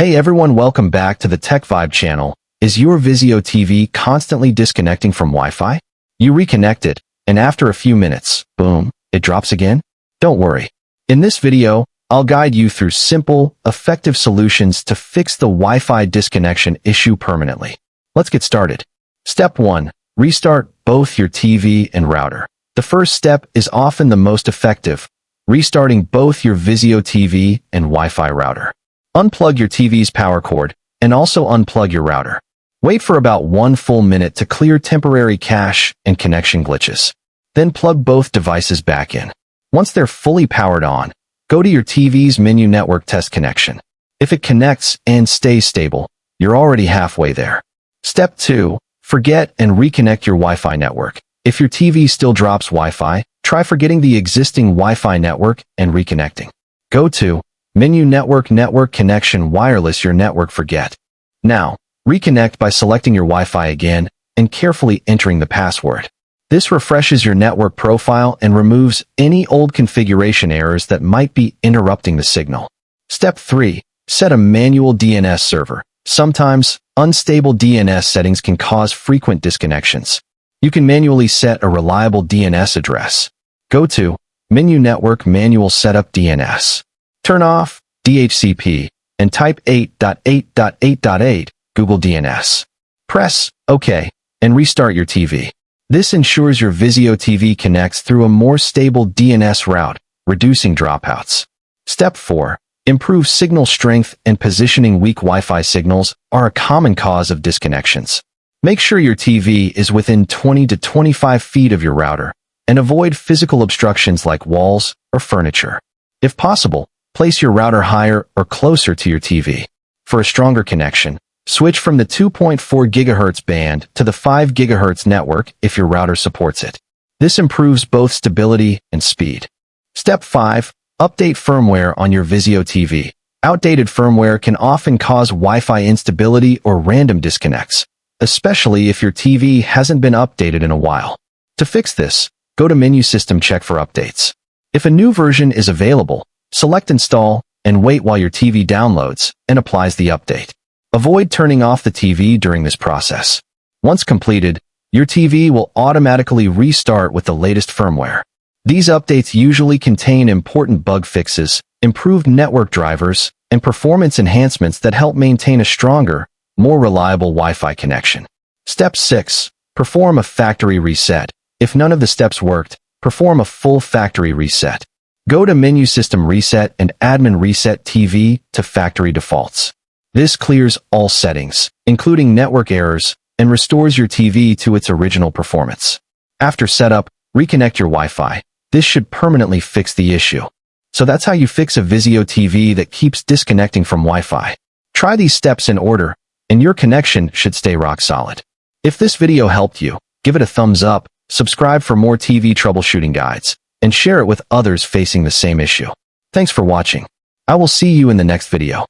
Hey everyone, welcome back to the Tech Vibe channel. Is your Vizio TV constantly disconnecting from Wi-Fi? You reconnect it, and after a few minutes, boom, it drops again? Don't worry. In this video, I'll guide you through simple, effective solutions to fix the Wi-Fi disconnection issue permanently. Let's get started. Step 1. Restart both your TV and router. The first step is often the most effective, restarting both your Vizio TV and Wi-Fi router. Unplug your TV's power cord, and also unplug your router. Wait for about 1 full minute to clear temporary cache and connection glitches. Then plug both devices back in. Once they're fully powered on, go to your TV's menu network test connection. If it connects and stays stable, you're already halfway there. Step 2. Forget and reconnect your Wi-Fi network. If your TV still drops Wi-Fi, try forgetting the existing Wi-Fi network and reconnecting. Go to Menu Network Connection Wireless Your Network Forget. Now, reconnect by selecting your Wi-Fi again and carefully entering the password. This refreshes your network profile and removes any old configuration errors that might be interrupting the signal. Step 3. Set a manual DNS server. Sometimes, unstable DNS settings can cause frequent disconnections. You can manually set a reliable DNS address. Go to Menu Network Manual Setup DNS. Turn off DHCP and type 8.8.8.8 Google DNS. Press OK and restart your TV. This ensures your Vizio TV connects through a more stable DNS route, reducing dropouts. Step 4. Improve signal strength and positioning. Weak Wi-Fi signals are a common cause of disconnections. Make sure your TV is within 20 to 25 feet of your router, and avoid physical obstructions like walls or furniture. If possible, place your router higher or closer to your TV. For a stronger connection, switch from the 2.4 GHz band to the 5 GHz network if your router supports it. This improves both stability and speed. Step 5. Update firmware on your Vizio TV. Outdated firmware can often cause Wi-Fi instability or random disconnects, especially if your TV hasn't been updated in a while. To fix this, go to Menu System, check for updates. If a new version is available, select Install and wait while your TV downloads and applies the update. Avoid turning off the TV during this process. Once completed, your TV will automatically restart with the latest firmware. These updates usually contain important bug fixes, improved network drivers, and performance enhancements that help maintain a stronger, more reliable Wi-Fi connection. Step 6. Perform a factory reset. If none of the steps worked, perform a full factory reset. Go to Menu System Reset and Admin Reset TV to Factory Defaults. This clears all settings, including network errors, and restores your TV to its original performance. After setup, reconnect your Wi-Fi. This should permanently fix the issue. So that's how you fix a Vizio TV that keeps disconnecting from Wi-Fi. Try these steps in order, and your connection should stay rock solid. If this video helped you, give it a thumbs up, subscribe for more TV troubleshooting guides, and share it with others facing the same issue. Thanks for watching. I will see you in the next video.